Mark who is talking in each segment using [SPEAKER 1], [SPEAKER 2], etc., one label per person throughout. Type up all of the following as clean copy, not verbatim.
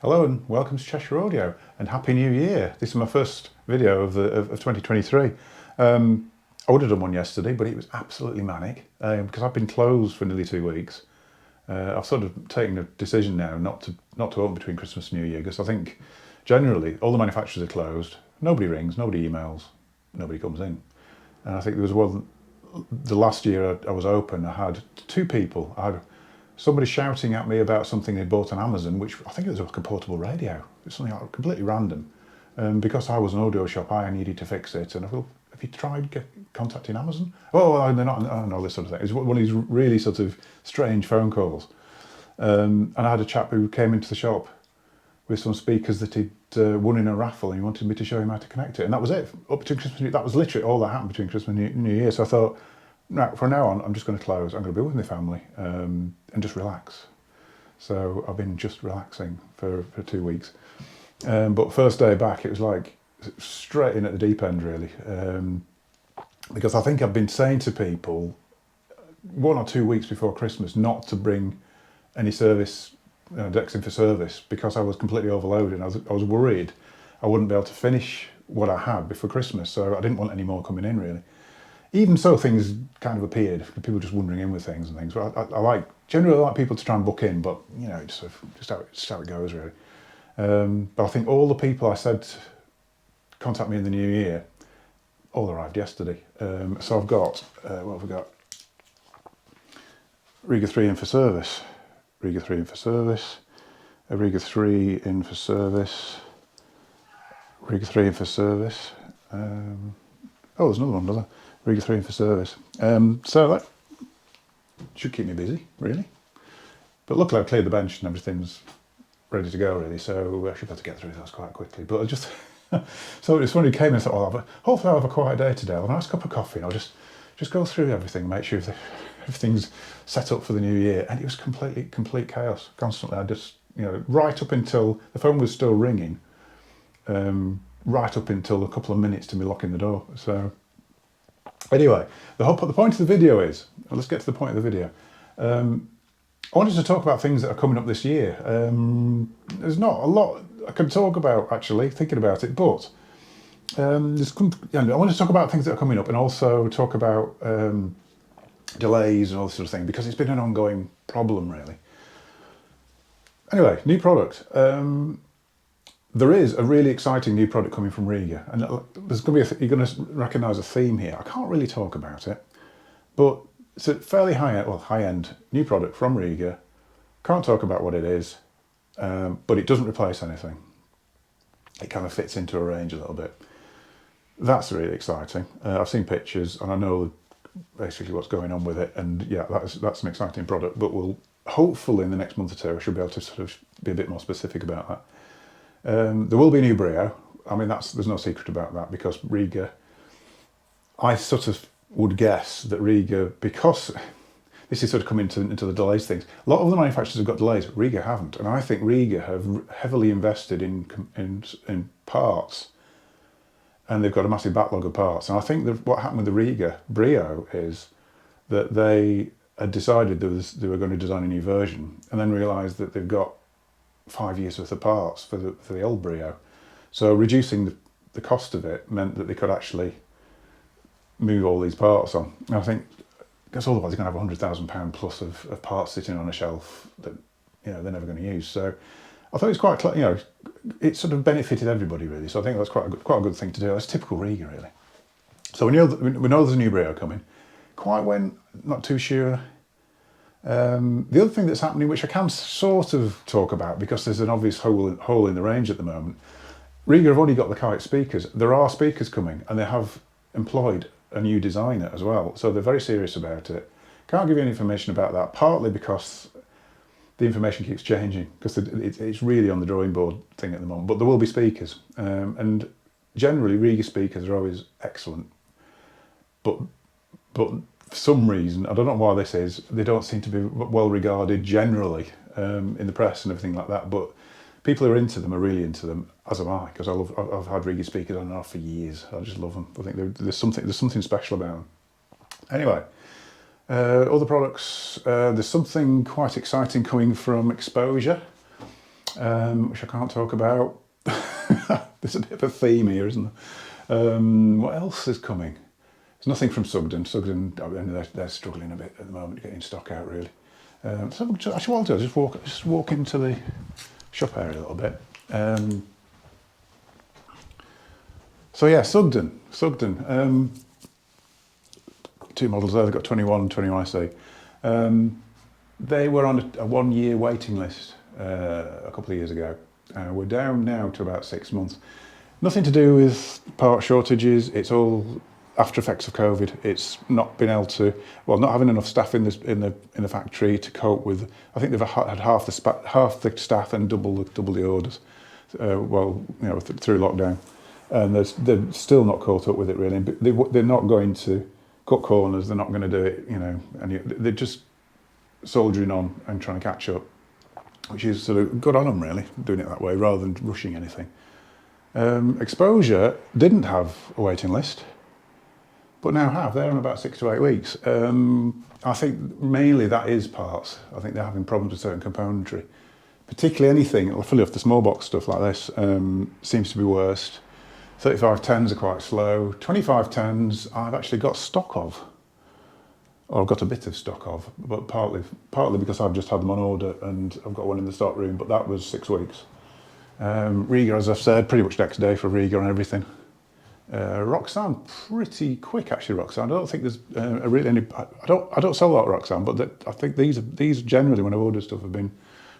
[SPEAKER 1] Hello and welcome to Cheshire Audio and Happy New Year. This is my first video of 2023. I would have done one yesterday, but it was absolutely manic because I've been closed for nearly 2 weeks. I've sort of taken a decision now not to open between Christmas and New Year because I think generally all the manufacturers are closed. Nobody rings, nobody emails, nobody comes in. And I think there was one, the last year I was open, I had two people. I had somebody shouting at me about something they'd bought on Amazon, which I think it was like a portable radio. It's something like completely random. Because I was an audio shop, I needed to fix it. And I thought, have you tried contacting Amazon? Oh, they're not, I don't know, this sort of thing. It was one of these really sort of strange phone calls. And I had a chap who came into the shop with some speakers that he'd won in a raffle, and he wanted me to show him how to connect it. And that was it. Up to Christmas, that was literally all that happened between Christmas and New Year. So I thought, no, from now on, I'm just going to close. I'm going to be with my family and just relax. So I've been just relaxing for 2 weeks. But first day back, it was like straight in at the deep end, really. Because I think I've been saying to people 1 or 2 weeks before Christmas not to bring any service decks in for service because I was completely overloaded. I was worried I wouldn't be able to finish what I had before Christmas. So I didn't want any more coming in, really. Even so, things kind of appeared, people just wandering in with things and things. But I generally like people to try and book in, but you know, it's just how it goes, really. But I think all the people I said contact me in the new year all arrived yesterday. So I've got what have we got? Riga 3 in for service, Riga 3 in for service, a Riga 3 in for service, Riga 3 in for service. Oh, there's another one, does there? Riga 3 in for service. So that should keep me busy, really. But luckily I've cleared the bench and everything's ready to go, really. So I should be able to get through this quite quickly. But I just, so it's funny, came in and thought, oh, hopefully I'll have a quiet day today. I'll have a nice cup of coffee and I'll just go through everything, make sure everything's set up for the new year. And it was complete chaos constantly. I just, right up until the phone was still ringing, right up until a couple of minutes to me locking the door. So anyway, the point of the video is, let's get to the point of the video. I wanted to talk about things that are coming up this year. There's not a lot I can talk about, actually, thinking about it, but I wanted to talk about things that are coming up and also talk about delays and all this sort of thing, because it's been an ongoing problem, really. Anyway, new product. There is a really exciting new product coming from Riga, and there's going to be you're going to recognise a theme here. I can't really talk about it, but it's a fairly high-end new product from Riga. Can't talk about what it is, but it doesn't replace anything. It kind of fits into a range a little bit. That's really exciting. I've seen pictures and I know basically what's going on with it, and yeah, that's an exciting product. But we'll hopefully in the next month or two I should be able to sort of be a bit more specific about that. There will be a new Brio. I mean, there's no secret about that, because Riga, I sort of would guess that Riga, because this is sort of coming into the delays things, a lot of the manufacturers have got delays, Riga haven't. And I think Riga have heavily invested in parts, and they've got a massive backlog of parts. And I think that what happened with the Riga Brio is that they had decided they were going to design a new version and then realised that they've got 5 years worth of parts for the old Brio. So reducing the cost of it meant that they could actually move all these parts on. And I think, because otherwise they're going to have £100,000 plus of parts sitting on a shelf that they're never going to use. So I thought it's quite, it sort of benefited everybody, really. So I think that's quite a good thing to do. That's typical Riga, really. So we know there's a new Brio coming. Quite when, not too sure. The other thing that's happening, which I can sort of talk about because there's an obvious hole in the range at the moment, Riga have only got the Kite speakers. There are speakers coming, and they have employed a new designer as well, so they're very serious about it. Can't give you any information about that, partly because the information keeps changing, because it's really on the drawing board thing at the moment. But there will be speakers, and generally Riga speakers are always excellent, but for some reason, I don't know why this is, they don't seem to be well regarded generally in the press and everything like that. But people who are into them are really into them, as am I, because I've had Riga speakers on and off for years. I just love them. I think there's something special about them. Anyway, other products. There's something quite exciting coming from Exposure. which I can't talk about. There's a bit of a theme here, isn't there? What else is coming? There's nothing from Sugden. Sugden, I mean, they're struggling a bit at the moment, getting stock out really. So actually, what I'll do is just walk into the shop area a little bit. So yeah, Sugden. Two models there. They've got 21 and 21 SE. They were on a 1 year waiting list a couple of years ago. We're down now to about 6 months. Nothing to do with part shortages. It's all after effects of COVID. It's not been able to, not having enough staff in the factory to cope with. I think they've had half the staff and double the orders. Through lockdown, and they're still not caught up with it really. They're not going to cut corners. They're not going to do it, and they're just soldiering on and trying to catch up, which is sort of good on them really, doing it that way rather than rushing anything. Exposure didn't have a waiting list, but now have. They're on about 6 to 8 weeks. I think mainly that is parts. I think they're having problems with certain componentry, particularly anything, fully off the small box stuff like this, seems to be worst. 3510s are quite slow. 2510s I've actually got stock of, or I've got a bit of stock of, but partly because I've just had them on order and I've got one in the stock room, but that was 6 weeks. Riga, as I've said, pretty much next day for Riga and everything. Roxanne, pretty quick actually. Roxanne, I don't think there's really any. I don't sell a lot of Roxanne, but I think these generally when I've ordered stuff have been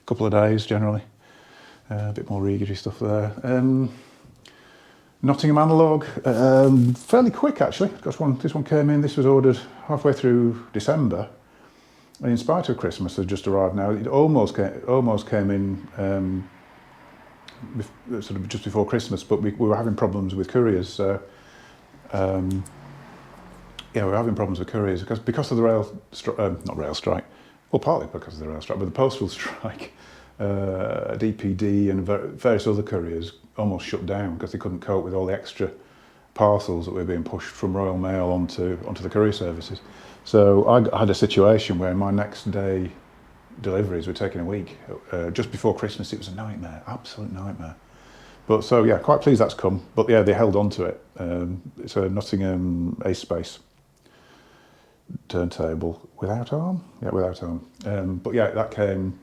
[SPEAKER 1] a couple of days generally. A bit more Riga stuff there. Nottingham Analog, fairly quick actually. This one came in. This was ordered halfway through December, and in spite of Christmas, has just arrived now. It almost came in. Sort of just before Christmas, but we were having problems with couriers. So, we were having problems with couriers because of the not rail strike. Well, partly because of the rail strike, but the postal strike. DPD and various other couriers almost shut down because they couldn't cope with all the extra parcels that were being pushed from Royal Mail onto the courier services. So I had a situation where my next day deliveries were taking a week. Just before Christmas, it was a nightmare, absolute nightmare. But so yeah, quite pleased that's come. But yeah, they held on to it. It's a Nottingham Ace-Space turntable without arm. Yeah, without arm. But yeah, that came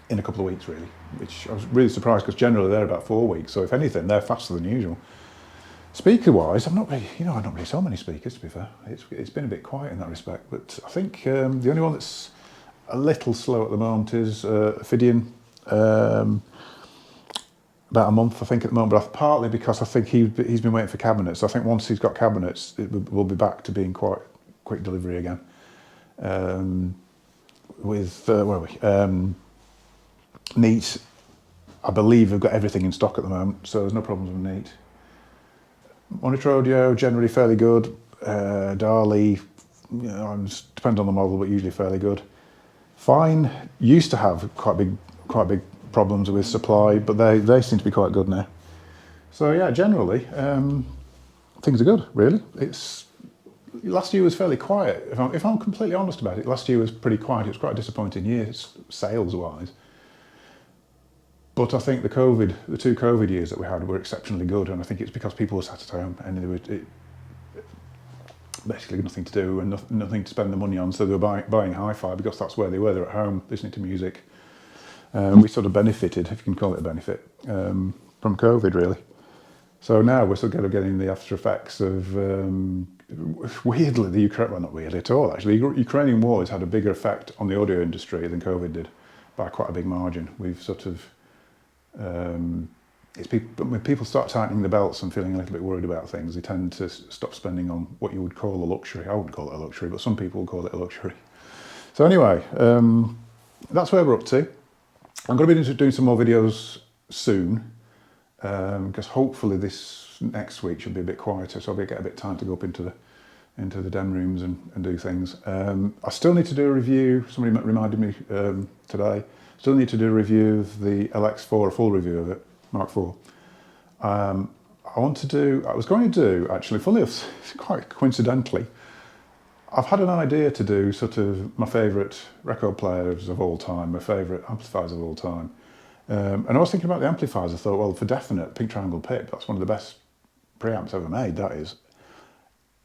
[SPEAKER 1] in a couple of weeks really, which I was really surprised because generally they're about 4 weeks. So if anything, they're faster than usual. Speaker-wise, I've not really sold many speakers, to be fair. It's been a bit quiet in that respect. But I think the only one that's a little slow at the moment is Ophidian. About a month, I think, at the moment. But partly because I think he's been waiting for cabinets. I think once he's got cabinets, we'll be back to being quite quick delivery again. With where are we? Neat, I believe we've got everything in stock at the moment, so there's no problems with Neat. Monitor audio, generally fairly good. Dali, depends on the model, but usually fairly good. Fine, used to have quite big problems with supply, but they seem to be quite good now. So yeah, generally, things are good, really. Last year was fairly quiet. If I'm completely honest about it, last year was pretty quiet. It was quite a disappointing year, sales-wise. But I think the 2 COVID years that we had were exceptionally good, and I think it's because people were sat at home and there was basically nothing to do and nothing to spend the money on, so they were buying hi-fi because that's where they were. They're at home listening to music. We sort of benefited, if you can call it a benefit, from COVID really. So now we're sort of getting the after effects of, weirdly, not weirdly at all actually, the Ukrainian war has had a bigger effect on the audio industry than COVID did by quite a big margin. We've sort of, when people start tightening the belts and feeling a little bit worried about things, they tend to stop spending on what you would call a luxury. I wouldn't call it a luxury, but some people would call it a luxury. So anyway, that's where we're up to. I'm going to be doing some more videos soon, because hopefully this next week should be a bit quieter, so I'll get a bit of time to go up into the den rooms and do things. I still need to do a review. Somebody reminded me today. Still need to do a review of the LX4, a full review of it, Mark IV. I was going to do, actually, quite coincidentally, I've had an idea to do sort of my favourite record players of all time, my favourite amplifiers of all time. And I was thinking about the amplifiers. I thought, well, for definite, Pink Triangle Pip, that's one of the best preamps ever made, that is.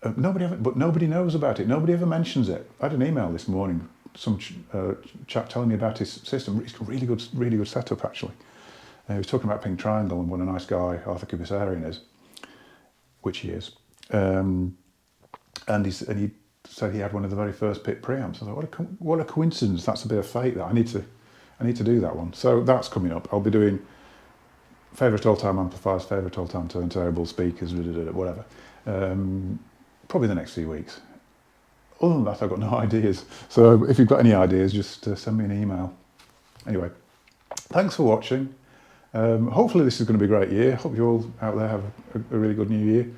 [SPEAKER 1] But nobody knows about it. Nobody ever mentions it. I had an email this morning, some chap telling me about his system. It's a really good setup, actually. He was talking about Pink Triangle and what a nice guy Arthur Kubisarian is, which he is. And he said he had one of the very first Pip preamps. I thought, what a coincidence! That's a bit of fate. That I need to do that one. So that's coming up. I'll be doing favourite all-time amplifiers, favourite all-time turntable speakers, whatever. Probably the next few weeks. Other than that, I've got no ideas. So if you've got any ideas, just send me an email. Anyway, thanks for watching. Hopefully this is going to be a great year. Hope you all out there have a really good new year.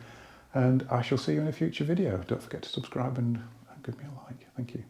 [SPEAKER 1] And I shall see you in a future video. Don't forget to subscribe and give me a like. Thank you.